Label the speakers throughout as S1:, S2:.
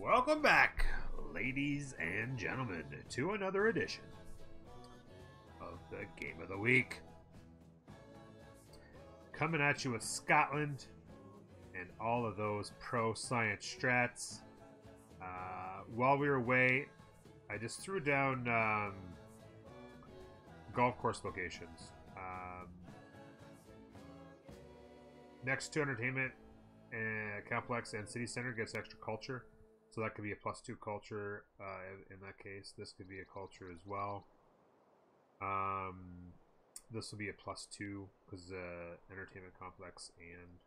S1: Welcome back, ladies and gentlemen, to another edition of the Game of the Week. Coming at you with Scotland and all of those pro-science strats. While we were away, I just threw down golf course locations. Next to entertainment complex and city center gets extra culture. So that could be a +2 culture in that case. This could be a culture as well. This will be a +2 because entertainment complex and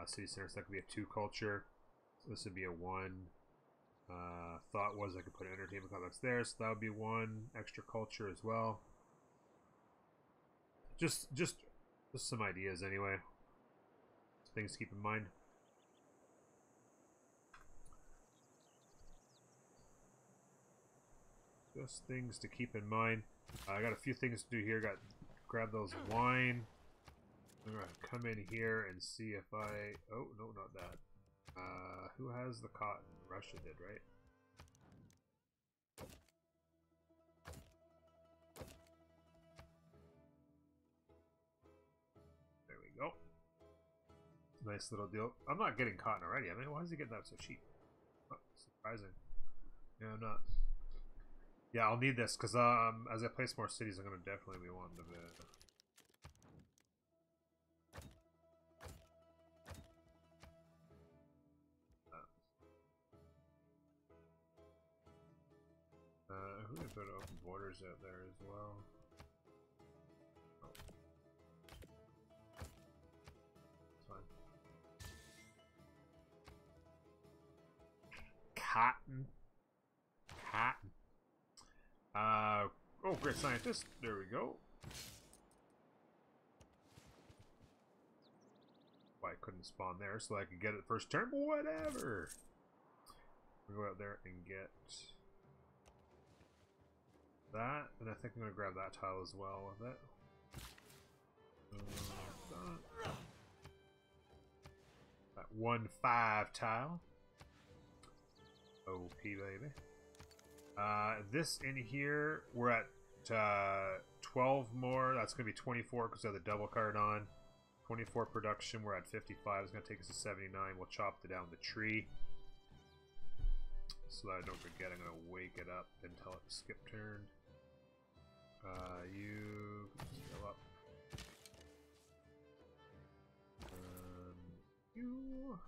S1: city center. So that could be a 2 culture. So this would be a 1. Thought was I could put an entertainment complex there, so that would be 1 extra culture as well. Just some ideas anyway. Things to keep in mind. Just things to keep in mind. I got a few things to do here. Got grab those wine. I'm gonna come in here and see if I. Oh no, not that. Who has the cotton? Russia did, right? There we go. Nice little deal. I'm not getting cotton already. I mean, why is he getting that so cheap? Oh, surprising. Yeah, I'm not. Yeah, I'll need this because as I place more cities, I'm gonna definitely be wanting to. Who can put open borders out there as well? Oh. Fine. Cotton. Oh, great scientist. There we go. Why I couldn't spawn there so I could get it first turn, but whatever. We go out there and get that, and I think I'm gonna grab that tile as well with it. That 1-5 tile. OP baby. This in here, we're at 12 more. That's going to be 24 because I have the double card on. 24 production. We're at 55. It's going to take us to 79. We'll chop it down the tree. So that I don't forget, I'm going to wake it up until it skip turn. You fill up. You.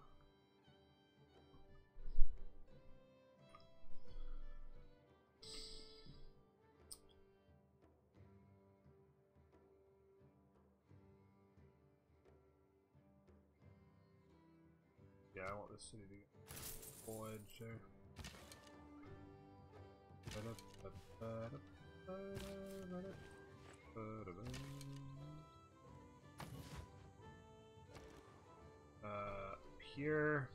S1: Yeah, I want this city to get full edge there. Here.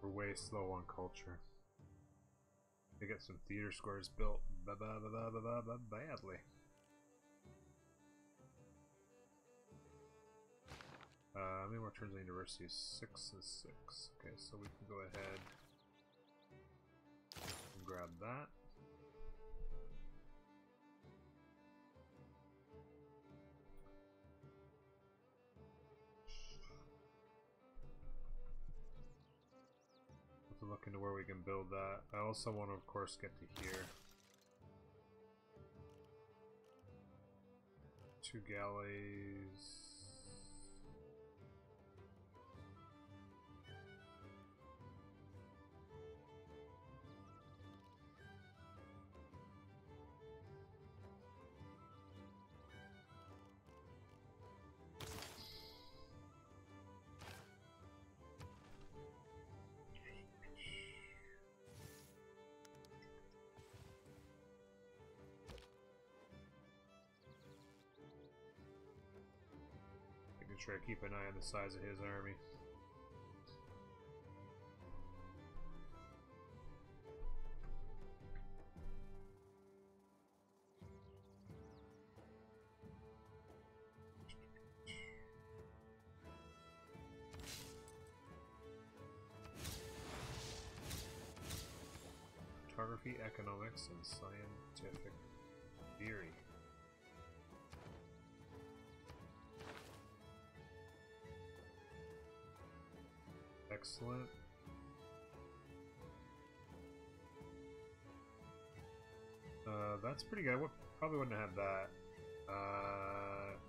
S1: We're way slow on culture. They get some theater squares built badly. How many more turns on the university? 6 and 6. Okay, so we can go ahead and grab that. Look into where we can build that. I also want to, of course, get to here. 2 galleys. Try to keep an eye on the size of his army. Photography, economics, and scientific theory. Excellent. That's pretty good. I probably wouldn't have that.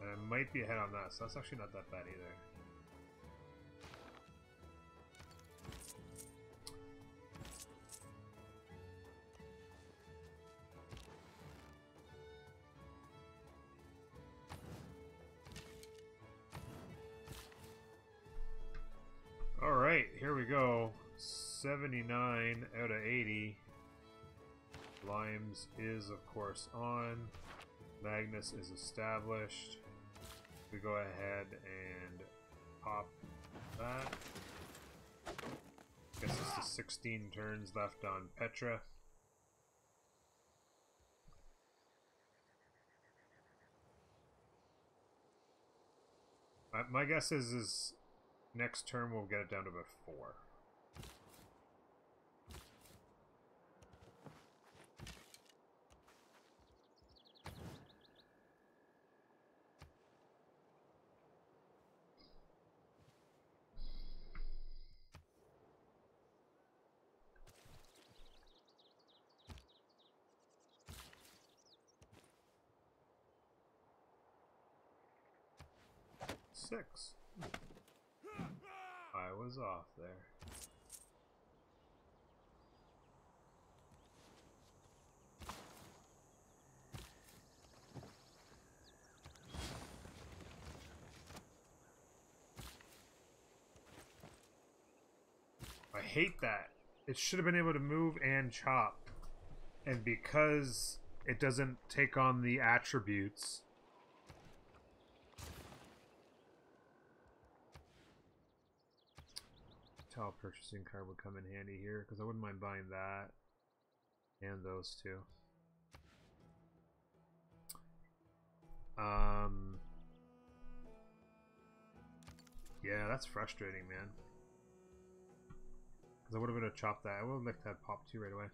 S1: And I might be ahead on that, so that's actually not that bad either. Alright, here we go. 79 out of 80. Limes is, of course, on. Magnus is established. We go ahead and pop that. Guess it's the 16 turns left on Petra. My guess is next turn we'll get it down to about 4. Six. I was off there. I hate that. It should have been able to move and chop. And because it doesn't take on the attributes, tile purchasing card would come in handy here, because I wouldn't mind buying that and those two. Yeah, that's frustrating, man. Because I would have been able to chop that. I would have licked that pop 2 right away.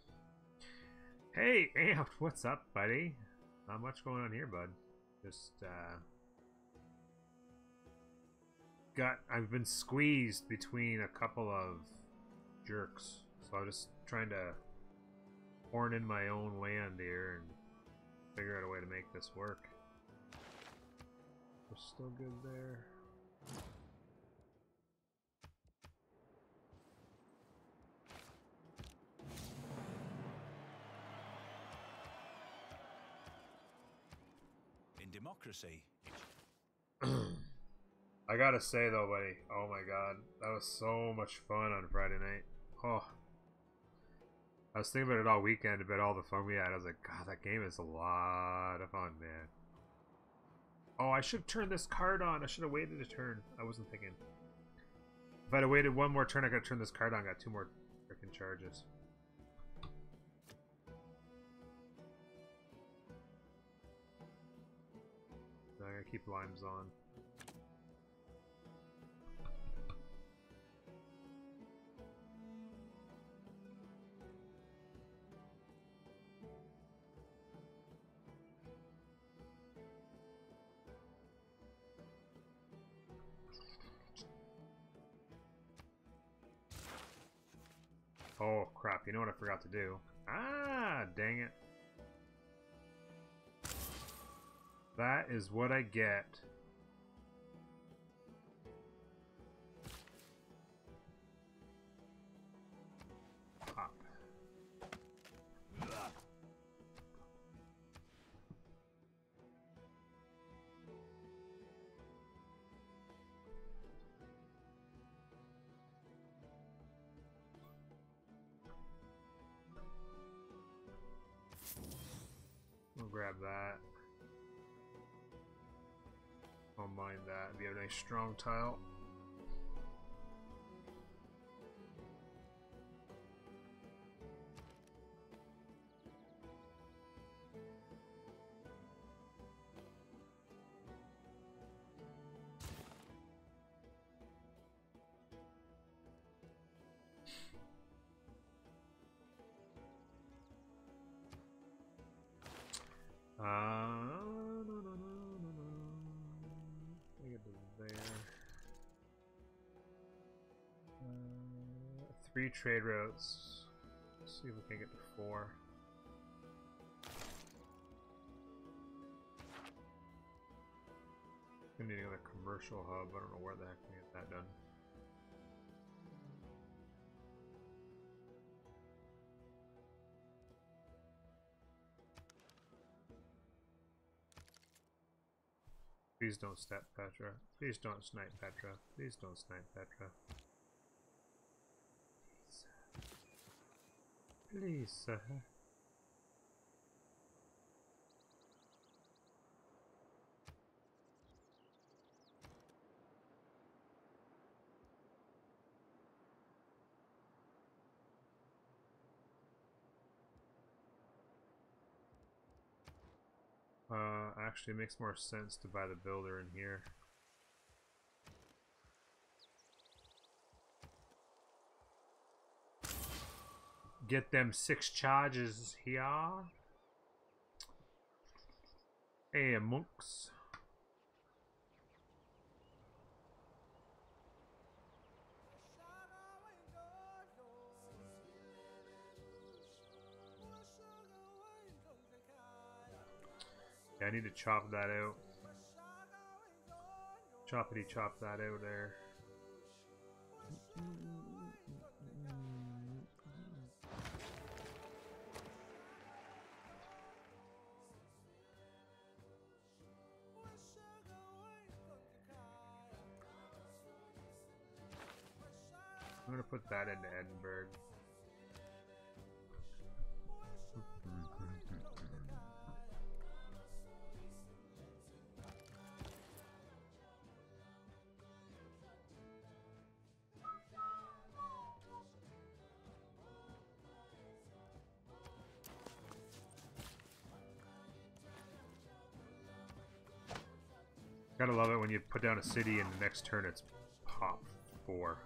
S1: Hey, Amp, what's up, buddy? Not much going on here, bud. Just, I've been squeezed between a couple of jerks, so I'm just trying to horn in my own land here and figure out a way to make this work. We're still good there.
S2: In democracy.
S1: I gotta say though, buddy, oh my god, that was so much fun on Friday night. Oh, I was thinking about it all weekend, about all the fun we had. I was like, God, that game is a lot of fun, man. Oh, I should turn this card on. I should have waited a turn. I wasn't thinking. If I'd have waited one more turn, I could turn this card on. Got 2 more freaking charges. I gotta keep limes on. Oh, crap. You know what I forgot to do? Ah, dang it. That is what I get. Pop. We'll grab that. I'll mind that. We have a nice strong tile. Get to there. 3 trade routes. Let's see if we can get to 4. We need another commercial hub. I don't know where the heck we get that done. Please don't step Petra. Please don't snipe Petra. Please don't snipe Petra. Please, sir. Actually, it makes more sense to buy the builder in here. Get them 6 charges here. Hey, monks. Yeah, I need to chop that out. Choppity chop that out there. I'm gonna put that into Edinburgh. Gotta love it when you put down a city and the next turn it's pop 4.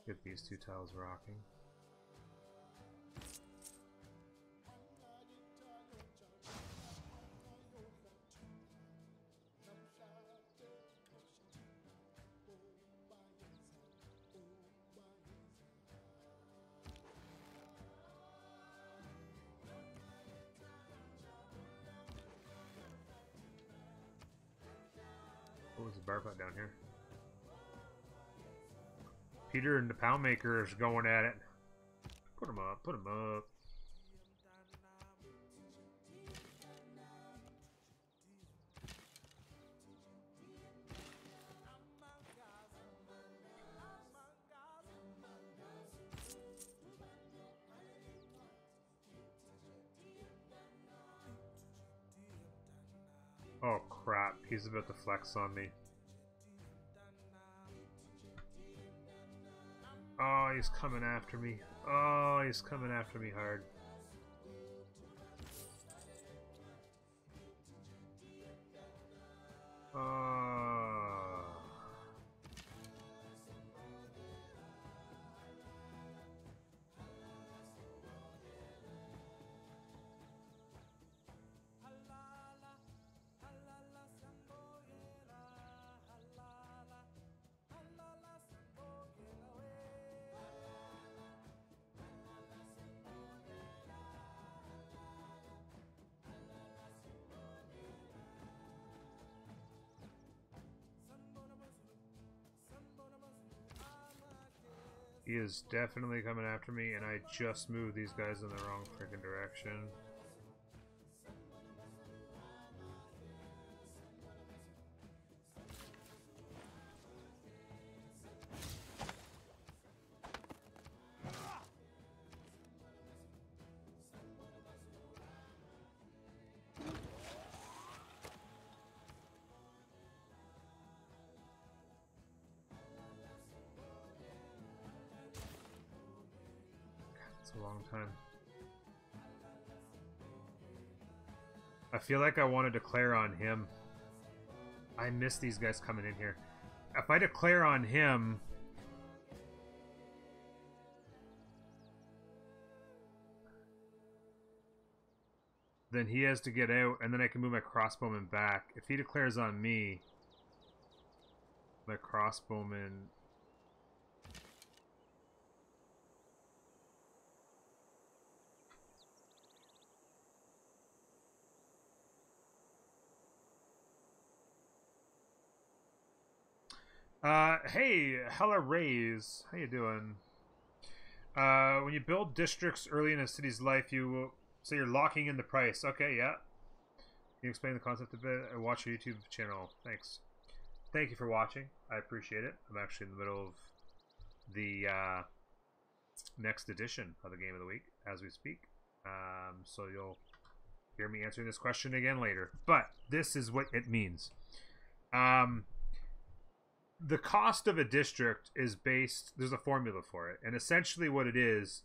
S1: Get these 2 tiles rocking. What was the bar fight down here? Peter and the Pound Maker is going at it. Put him up, put him up. Oh crap, he's about to flex on me. Oh, he's coming after me. Oh, he's coming after me hard. He is definitely coming after me, and I just moved these guys in the wrong freaking direction. It's a long time. I feel like I want to declare on him. I miss these guys coming in here. If I declare on him... then he has to get out, and then I can move my crossbowman back. If he declares on me... my crossbowman... hey, Hella Rays. How you doing? When you build districts early in a city's life, you will say you're locking in the price. Okay, yeah. Can you explain the concept a bit? I watch your YouTube channel. Thanks. Thank you for watching. I appreciate it. I'm actually in the middle of the next edition of the Game of the Week as we speak. So you'll hear me answering this question again later. But this is what it means. The cost of a district is based, there's a formula for it, and essentially what it is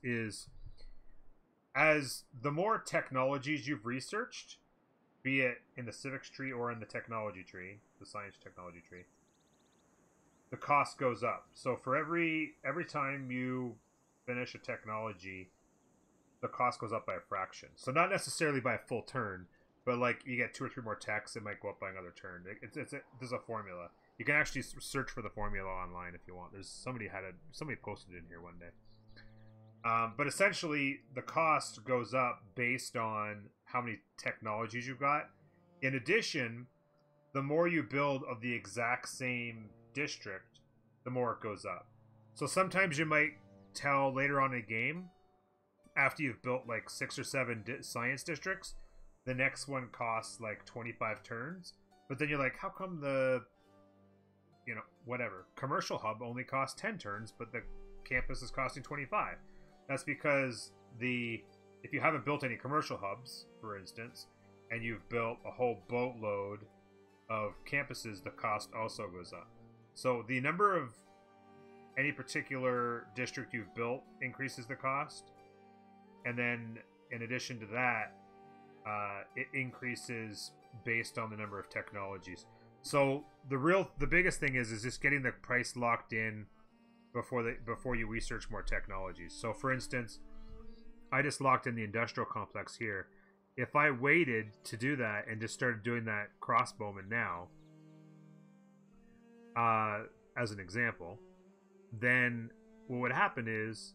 S1: as the more technologies you've researched, be it in the civics tree or in the technology tree, the science technology tree, the cost goes up. So for every time you finish a technology, the cost goes up by a fraction. So not necessarily by a full turn, but like you get 2 or 3 more techs, it might go up by another turn. There's a formula. You can actually search for the formula online if you want. There's somebody posted it in here one day. But essentially, the cost goes up based on how many technologies you've got. In addition, the more you build of the exact same district, the more it goes up. So sometimes you might tell later on in a game, after you've built like 6 or 7 science districts, the next one costs like 25 turns. But then you're like, how come the... you know, whatever. Commercial hub only costs 10 turns, but the campus is costing 25. That's because if you haven't built any commercial hubs, for instance, and you've built a whole boatload of campuses, the cost also goes up. So the number of any particular district you've built increases the cost. And then in addition to that, it increases based on the number of technologies. So the biggest thing is just getting the price locked in before you research more technologies. So for instance, I just locked in the industrial complex here. If I waited to do that and just started doing that crossbowman now, as an example, then what would happen is,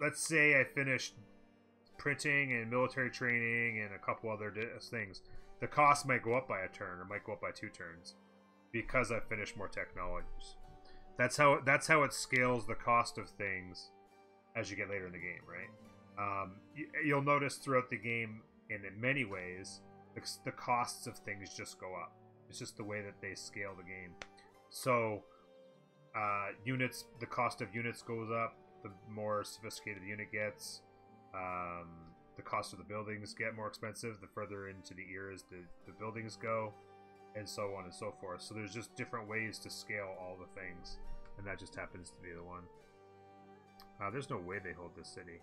S1: let's say I finished printing and military training and a couple other things. The cost might go up by a turn or might go up by 2 turns because I finished more technologies. That's how it scales the cost of things as you get later in the game, right? You'll notice throughout the game, in many ways, the costs of things just go up. It's just the way that they scale the game. So units, the cost of units goes up the more sophisticated the unit gets. The cost of the buildings get more expensive the further into the eras the buildings go, and so on and so forth. So there's just different ways to scale all the things, and that just happens to be the one. There's no way they hold this city.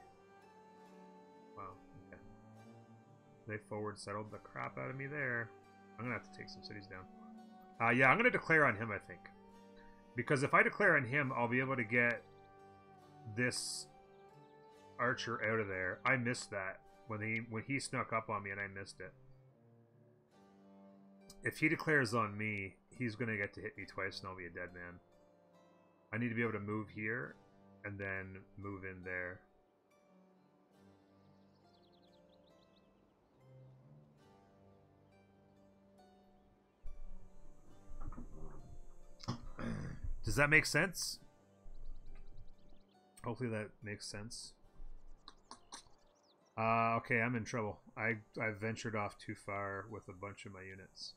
S1: Wow. Okay. They forward settled the crap out of me there. I'm gonna have to take some cities down. Yeah, I'm gonna declare on him, I think, because if I declare on him, I'll be able to get this archer out of there. I missed that when he snuck up on me, and I missed it. If he declares on me, he's gonna get to hit me twice, and I'll be a dead man. I need to be able to move here and then move in there. Does that make sense? Hopefully that makes sense. Okay, I'm in trouble. I ventured off too far with a bunch of my units.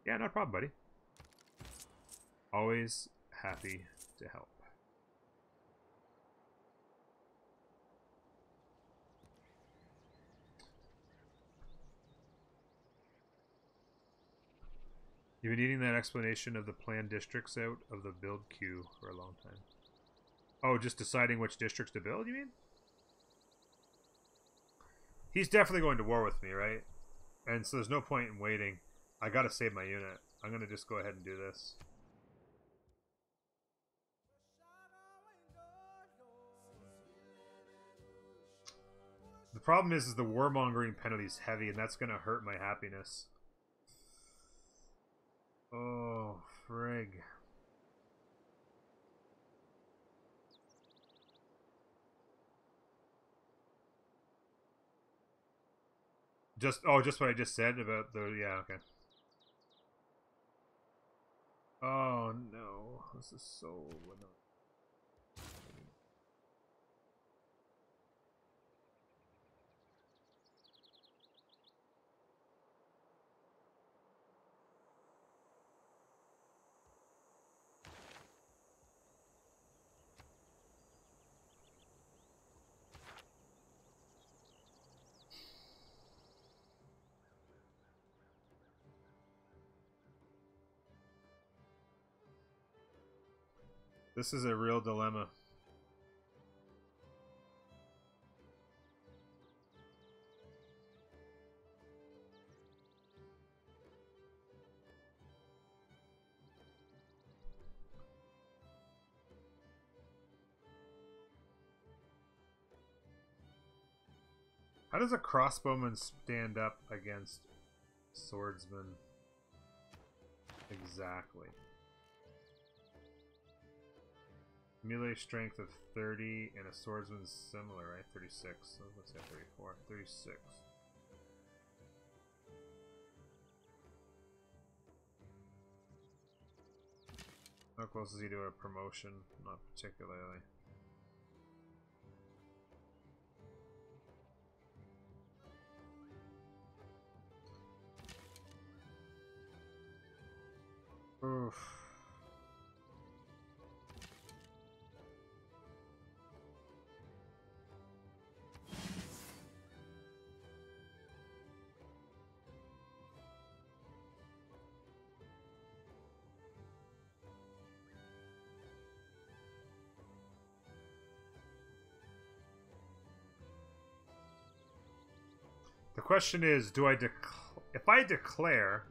S1: Yeah, no problem, buddy. Always happy to help. You've been needing that explanation of the planned districts out of the build queue for a long time. Oh, just deciding which districts to build, you mean? He's definitely going to war with me, right? And so there's no point in waiting. I gotta save my unit. I'm gonna just go ahead and do this. The problem is the warmongering penalty is heavy, and that's gonna hurt my happiness. Oh, frig. Just what I just said about the okay. Oh no, this is so annoying. This is a real dilemma. How does a crossbowman stand up against swordsman? Exactly. Melee strength of 30 and a swordsman's similar, right? 36. So let's say 34. 36. How close is he to a promotion? Not particularly. Oof. The question is, do I if I declare,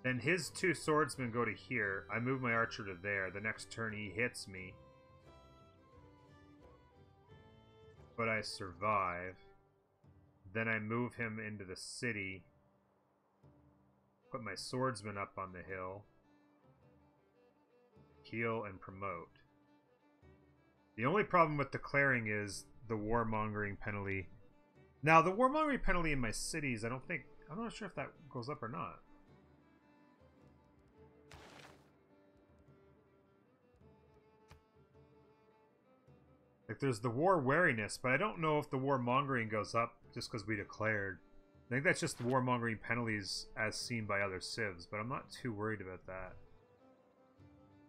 S1: then his two swordsmen go to here. I move my archer to there. The next turn he hits me, but I survive. Then I move him into the city. Put my swordsman up on the hill. Heal and promote. The only problem with declaring is the warmongering penalty. Now, the warmongering penalty in my cities, I'm not sure if that goes up or not. Like, there's the war wariness, but I don't know if the warmongering goes up just because we declared. I think that's just the warmongering penalties as seen by other civs, but I'm not too worried about that.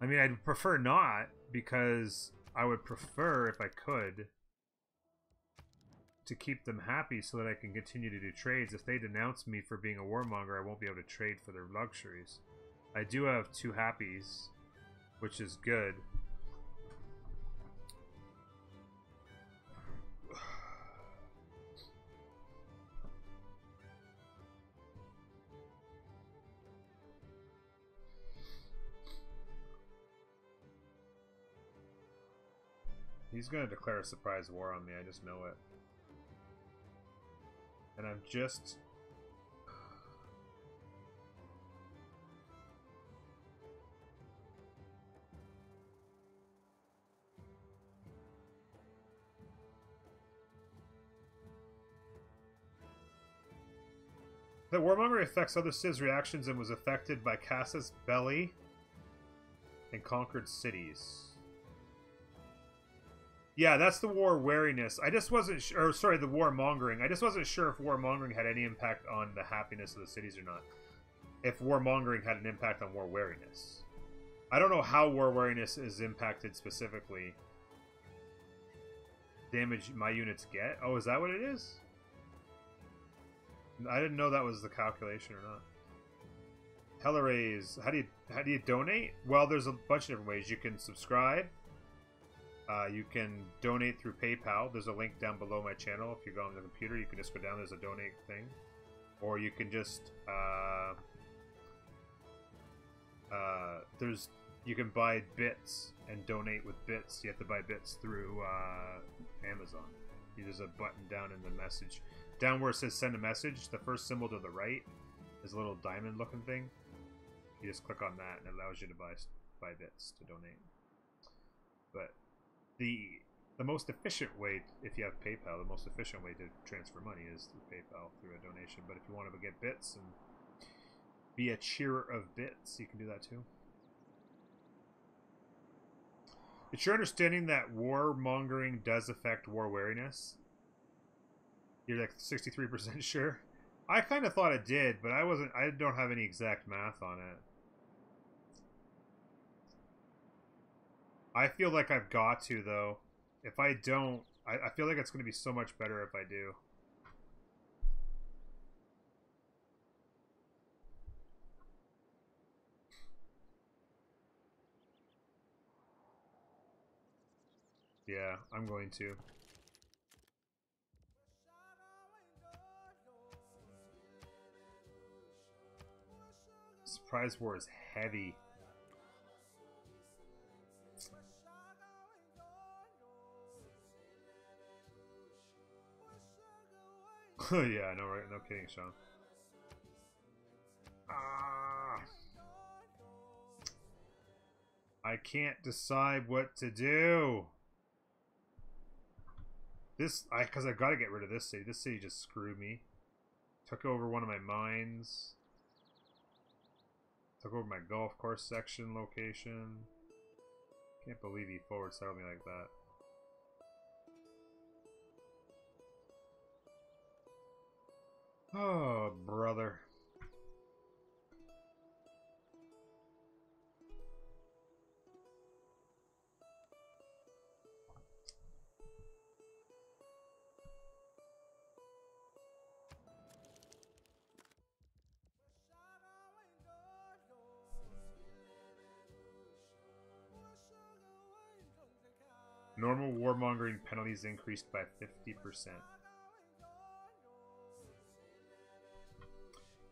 S1: I mean, I'd prefer not, because I would prefer, if I could, to keep them happy so that I can continue to do trades. If they denounce me for being a warmonger, I won't be able to trade for their luxuries. I do have 2 happies, which is good. He's going to declare a surprise war on me, I just know it. And I'm just... The warmonger affects other civs' reactions and was affected by Casus Belli and conquered cities. Yeah, that's the war wariness. I just wasn't sure. Sorry, the warmongering. I just wasn't sure if warmongering had any impact on the happiness of the cities or not. If warmongering had an impact on war wariness. I don't know how war wariness is impacted specifically. Damage my units get? Oh, is that what it is? I didn't know that was the calculation or not. Hellarays. How do you donate? Well, there's a bunch of different ways. You can subscribe. You can donate through PayPal. There's a link down below my channel. If you go on the computer, you can just go down. There's a donate thing, or you can just you can buy bits and donate with bits. You have to buy bits through Amazon. There's a button down in the message, down where it says send a message. The first symbol to the right is a little diamond looking thing. You just click on that and it allows you to buy bits to donate. But the most efficient way, if you have PayPal, the most efficient way to transfer money is through PayPal, through a donation. But if you want to get bits and be a cheerer of bits, you can do that too. It's your understanding that warmongering does affect war wariness? You're like 63% sure? I kind of thought it did, but I don't have any exact math on it. I feel like I've got to, though. If I don't, I feel like it's going to be so much better if I do. Yeah, I'm going to. Surprise war is heavy. Yeah, no, right? No kidding, Sean. Ah, I can't decide what to do. Because I gotta get rid of this city. This city just screwed me. Took over one of my mines. Took over my golf course section location. Can't believe he forward settled me like that. Oh, brother. Normal warmongering penalties increased by 50%.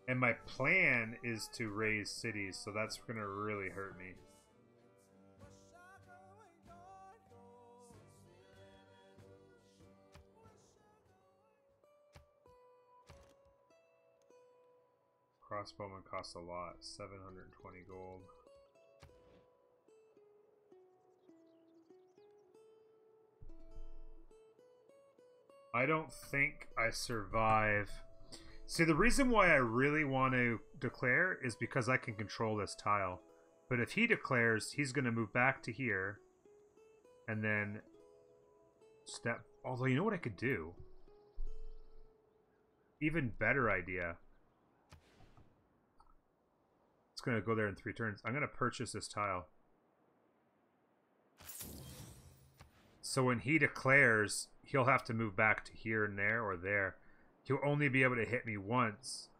S1: And my plan is to raise cities, so that's going to really hurt me. Crossbowman costs a lot, 720 gold. I don't think I survive. See, the reason why I really want to declare is because I can control this tile. But if he declares, he's going to move back to here. And then step... Although, you know what I could do? Even better idea. It's going to go there in 3 turns. I'm going to purchase this tile. So when he declares, he'll have to move back to here and there or there. He'll only be able to hit me once.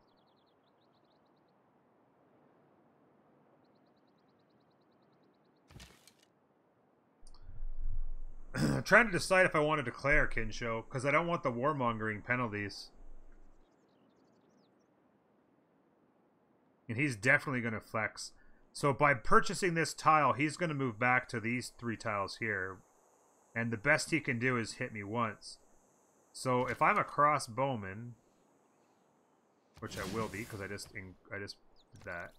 S1: I'm trying to decide if I want to declare Kinshow, because I don't want the warmongering penalties. And he's definitely going to flex. So by purchasing this tile, he's going to move back to these 3 tiles here. And the best he can do is hit me once. So if I'm a crossbowman, which I will be because I just did that,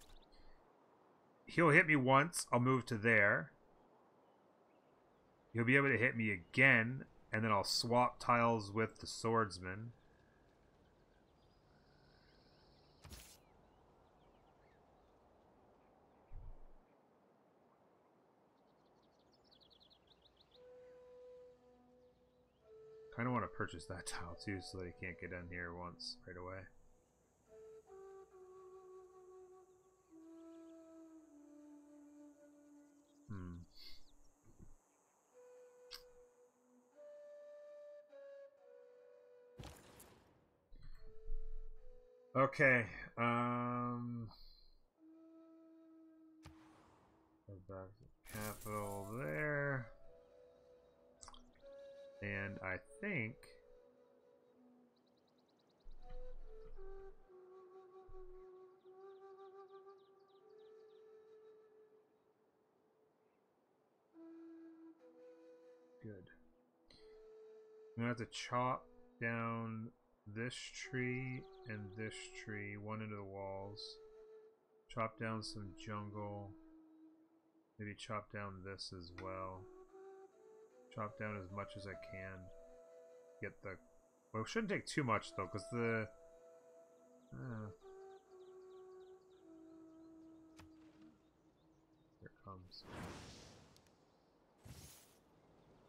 S1: he'll hit me once. I'll move to there. He'll be able to hit me again, and then I'll swap tiles with the swordsman. Kind of want to purchase that tile too, so that he can't get in here once right away. Okay. Capital there. And I think good. I'm gonna have to chop down this tree and this tree, one into the walls. Chop down some jungle. Maybe chop down this as well. Chop down as much as I can. Get the... Well, it shouldn't take too much though, because the... Here it comes.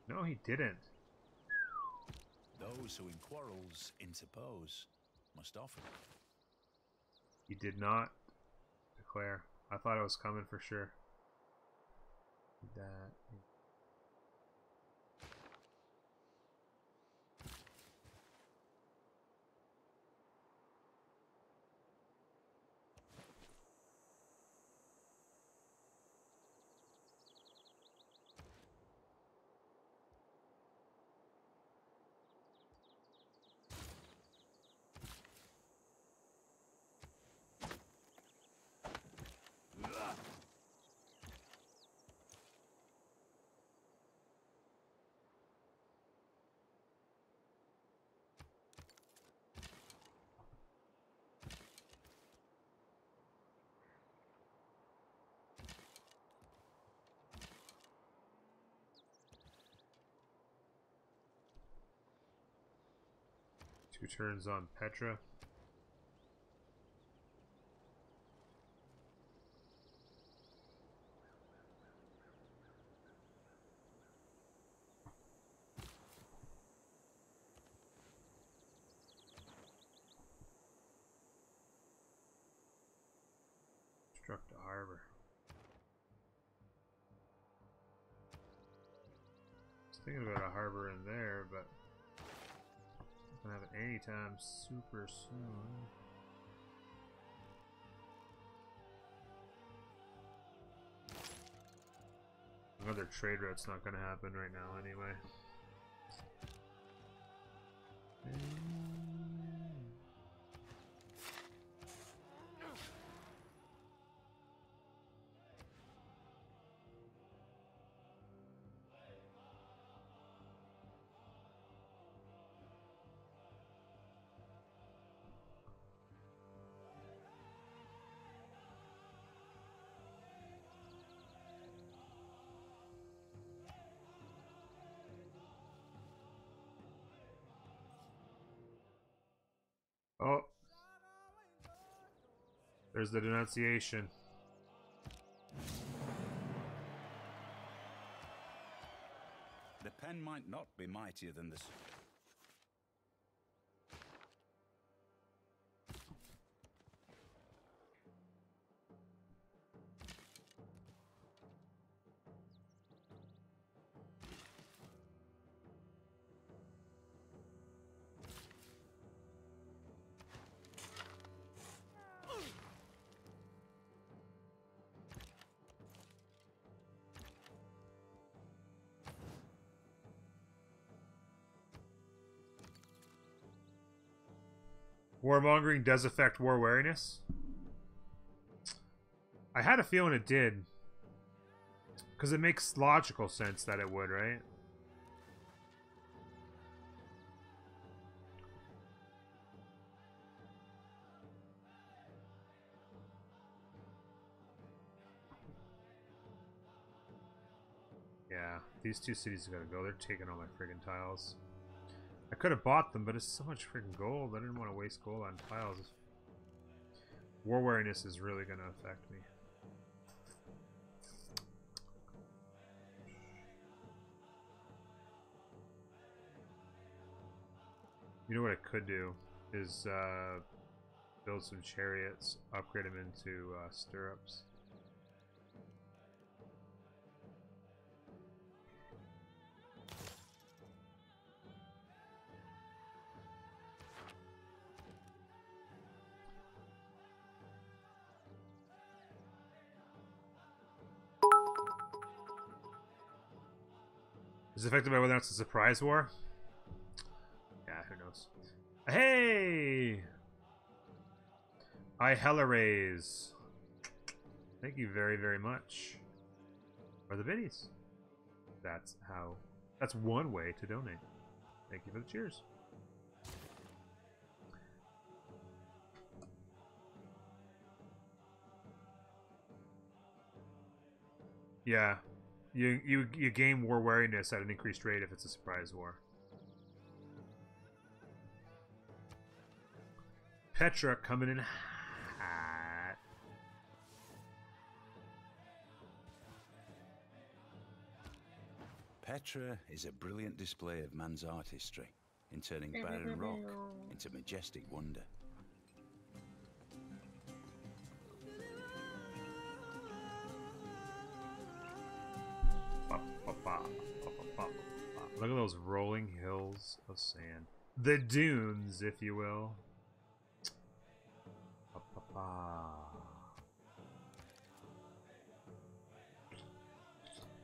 S1: No, he didn't.
S2: Those who in quarrels interpose must often.
S1: He did not declare. I thought it was coming for sure. That. Two turns on Petra. Construct a harbor. I was thinking about a harbor in there, but I'm gonna have it anytime super soon. Another trade route's not gonna happen right now anyway. Oh, there's the denunciation.
S2: The pen might not be mightier than this.
S1: Warmongering does affect war wariness. I had a feeling it did. Because it makes logical sense that it would, right? Yeah, these two cities gotta go. They're taking all my friggin' tiles. I could have bought them, but it's so much freaking gold. I didn't want to waste gold on tiles. War wariness is really going to affect me. You know what I could do is build some chariots, upgrade them into stirrups. Is it affected by whether or not it's a surprise war? Yeah, who knows. Hey! I hella raise. Thank you very, very much for the biddies. That's one way to donate. Thank you for the cheers. Yeah. You gain war wariness at an increased rate if it's a surprise war. Petra coming in hot.
S2: Petra is a brilliant display of man's artistry in turning barren rock into majestic wonder.
S1: Look at those rolling hills of sand. The dunes, if you will.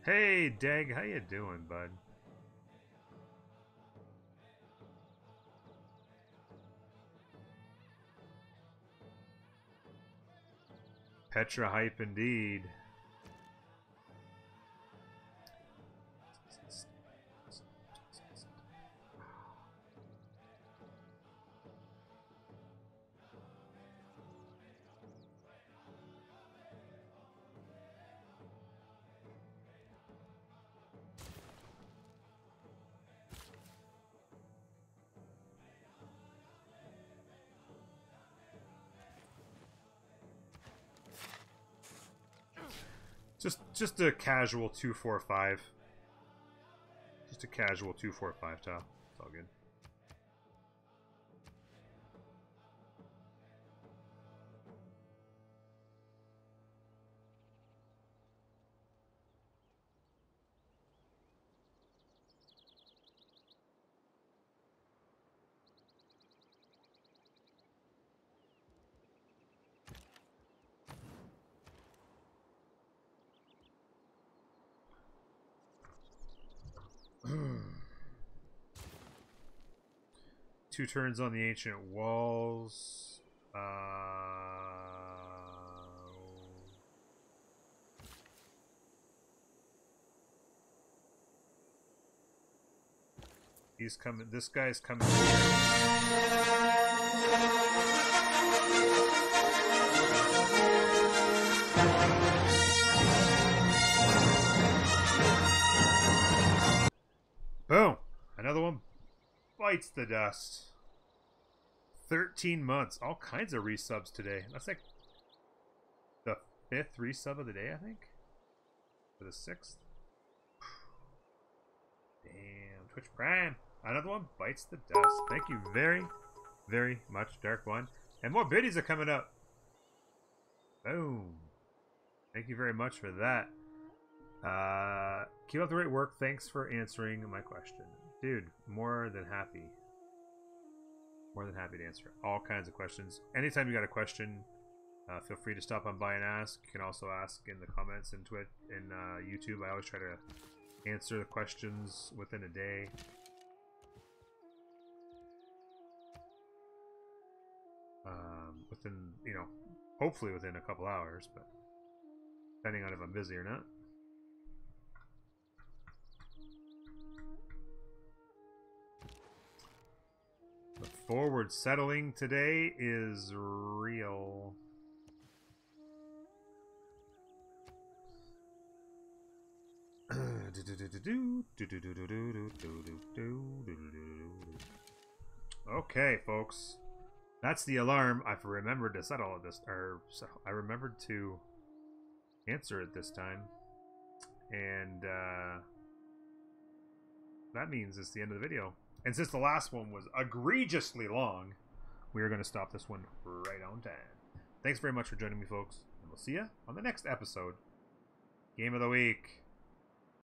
S1: Hey, Dag, how you doing, bud? Petra hype indeed. Just a casual 245. Just a casual 245 top. It's all good. Two turns on the ancient walls. He's coming. This guy's coming. Boom! Another one bites the dust. 13 months. All kinds of resubs today. That's like the 5th resub of the day, I think. For the 6th. Damn. Twitch Prime. Another one bites the dust. Thank you very, very much, Dark One. And more biddies are coming up. Boom. Thank you very much for that. Keep up the great work. Thanks for answering my question. Dude, more than happy. More than happy to answer all kinds of questions. Anytime you got a question, feel free to stop on by and ask. You can also ask in the comments in Twitch and YouTube. I always try to answer the questions within a day. Within, you know, hopefully within a couple hours, but depending on if I'm busy or not. The forward settling today is real. Okay, folks. That's the alarm. I've remembered to settle this, or I remembered to answer it this time. And that means it's the end of the video. And since the last one was egregiously long, we are going to stop this one right on time. Thanks very much for joining me, folks. And we'll see you on the next episode. Game of the week.